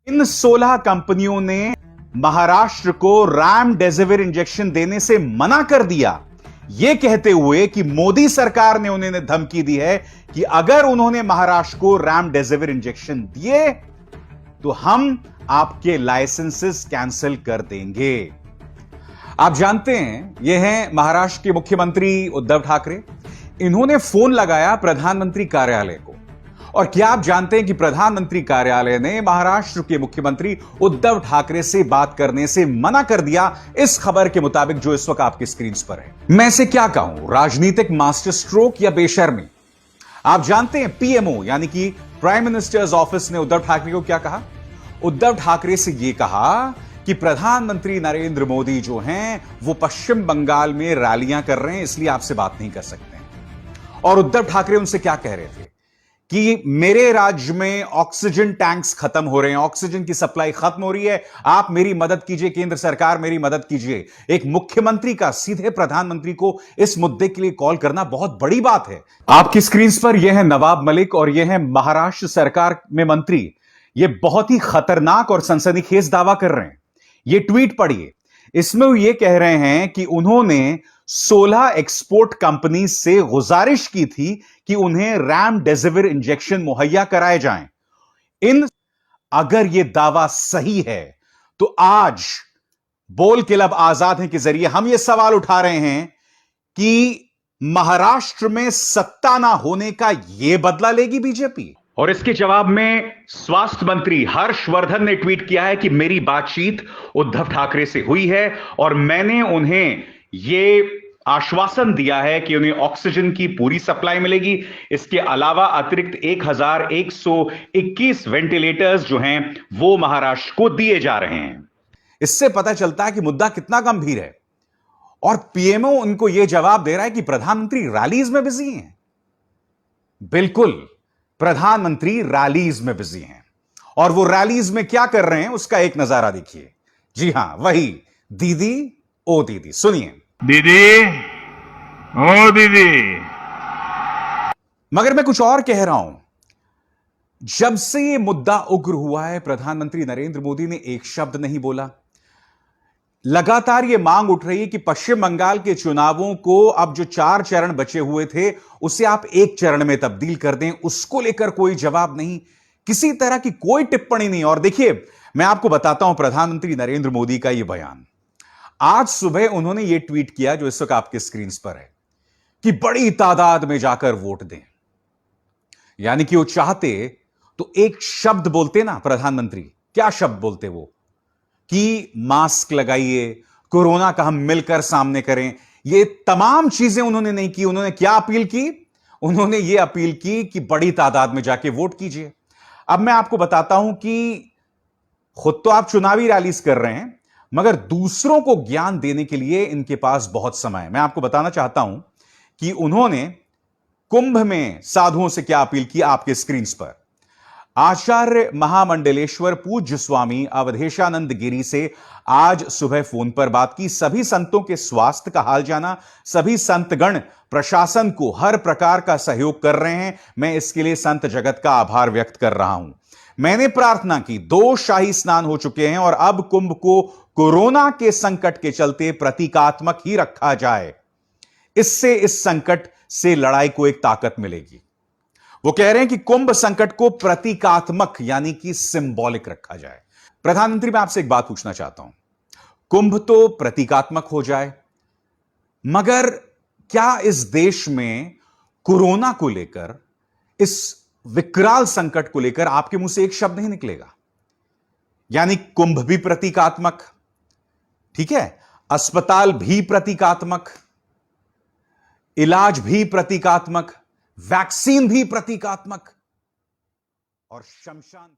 इन 16 कंपनियों ने महाराष्ट्र को रेमडेसिविर इंजेक्शन देने से मना कर दिया, यह कहते हुए कि मोदी सरकार ने उन्हें धमकी दी है कि अगर उन्होंने महाराष्ट्र को रेमडेसिविर इंजेक्शन दिए तो हम आपके लाइसेंसेस कैंसिल कर देंगे। आप जानते हैं, यह हैं महाराष्ट्र के मुख्यमंत्री उद्धव ठाकरे। इन्होंने फोन लगाया प्रधानमंत्री कार्यालय को, और क्या आप जानते हैं कि प्रधानमंत्री कार्यालय ने महाराष्ट्र के मुख्यमंत्री उद्धव ठाकरे से बात करने से मना कर दिया, इस खबर के मुताबिक जो इस वक्त आपकी स्क्रीन पर है। मैं इसे क्या कहूं, राजनीतिक मास्टर स्ट्रोक या बेशर्मी? आप जानते हैं पीएमओ यानी कि प्राइम मिनिस्टर्स ऑफिस ने उद्धव ठाकरे को क्या कहा? उद्धव ठाकरे से यह कहा कि प्रधानमंत्री नरेंद्र मोदी जो हैं वो पश्चिम बंगाल में रैलियां कर रहे हैं, इसलिए आपसे बात नहीं कर सकते। और उद्धव ठाकरे उनसे क्या कह रहे थे कि मेरे राज्य में ऑक्सीजन टैंक्स खत्म हो रहे हैं, ऑक्सीजन की सप्लाई खत्म हो रही है, आप मेरी मदद कीजिए, केंद्र सरकार मेरी मदद कीजिए। एक मुख्यमंत्री का सीधे प्रधानमंत्री को इस मुद्दे के लिए कॉल करना बहुत बड़ी बात है। आपकी स्क्रीन पर यह है नवाब मलिक और यह है महाराष्ट्र सरकार में मंत्री। यह बहुत ही खतरनाक और सनसनीखेज दावा कर रहे हैं। यह ट्वीट पढ़िए, इसमें वो ये कह रहे हैं कि उन्होंने 16 एक्सपोर्ट कंपनी से गुजारिश की थी कि उन्हें रेमडेसिविर इंजेक्शन मुहैया कराए जाएं। अगर यह दावा सही है तो आज बोल क्लब आजाद है के जरिए हम यह सवाल उठा रहे हैं कि महाराष्ट्र में सत्ता ना होने का यह बदला लेगी बीजेपी। और इसके जवाब में स्वास्थ्य मंत्री हर्षवर्धन ने ट्वीट किया है कि मेरी बातचीत उद्धव ठाकरे से हुई है और मैंने उन्हें यह आश्वासन दिया है कि उन्हें ऑक्सीजन की पूरी सप्लाई मिलेगी। इसके अलावा अतिरिक्त 1121 वेंटिलेटर्स जो हैं वो महाराष्ट्र को दिए जा रहे हैं। इससे पता चलता है कि मुद्दा कितना गंभीर है। और पीएमओ उनको यह जवाब दे रहा है कि प्रधानमंत्री रैलीज में बिजी हैं। बिल्कुल, प्रधानमंत्री रैलीज में बिजी हैं। और वो रैलीज में क्या कर रहे हैं उसका एक नजारा देखिए। जी हां, वही दीदी ओ दीदी, सुनिए। दीदी ओ दीदी। मगर मैं कुछ और कह रहा हूं। जब से यह मुद्दा उग्र हुआ है, प्रधानमंत्री नरेंद्र मोदी ने एक शब्द नहीं बोला। लगातार यह मांग उठ रही है कि पश्चिम बंगाल के चुनावों को अब जो 4 चरण बचे हुए थे उसे आप एक चरण में तब्दील कर दें। उसको लेकर कोई जवाब नहीं, किसी तरह की कोई टिप्पणी नहीं। और देखिए, मैं आपको बताता हूं प्रधानमंत्री नरेंद्र मोदी का यह बयान। आज सुबह उन्होंने यह ट्वीट किया जो इस वक्त आपके स्क्रीन पर है कि बड़ी तादाद में जाकर वोट दें। यानी कि वो चाहते तो एक शब्द बोलते ना प्रधानमंत्री, क्या शब्द बोलते वो कि मास्क लगाइए, कोरोना का हम मिलकर सामने करें। ये तमाम चीजें उन्होंने नहीं की। उन्होंने क्या अपील की? उन्होंने ये अपील की कि बड़ी तादाद में जाके वोट कीजिए। अब मैं आपको बताता हूं कि खुद तो आप चुनावी रैलीज कर रहे हैं, मगर दूसरों को ज्ञान देने के लिए इनके पास बहुत समय है। मैं आपको बताना चाहता हूं कि उन्होंने कुंभ में साधुओं से क्या अपील की, आपके स्क्रीन पर। आचार्य महामंडलेश्वर पूज्य स्वामी अवधेशानंद गिरी से आज सुबह फोन पर बात की। सभी संतों के स्वास्थ्य का हाल जाना। सभी संतगण प्रशासन को हर प्रकार का सहयोग कर रहे हैं। मैं इसके लिए संत जगत का आभार व्यक्त कर रहा हूं। मैंने प्रार्थना की, 2 शाही स्नान हो चुके हैं और अब कुंभ को कोरोना के संकट के चलते प्रतीकात्मक ही रखा जाए। इससे इस संकट से लड़ाई को एक ताकत मिलेगी। वो कह रहे हैं कि कुंभ संकट को प्रतीकात्मक यानी कि सिंबॉलिक रखा जाए। प्रधानमंत्री, मैं आपसे एक बात पूछना चाहता हूं। कुंभ तो प्रतीकात्मक हो जाए, मगर क्या इस देश में कोरोना को लेकर, इस विकराल संकट को लेकर आपके मुंह से एक शब्द नहीं निकलेगा? यानी कुंभ भी प्रतीकात्मक, ठीक है, अस्पताल भी प्रतीकात्मक, इलाज भी प्रतीकात्मक, वैक्सीन भी प्रतीकात्मक और शमशान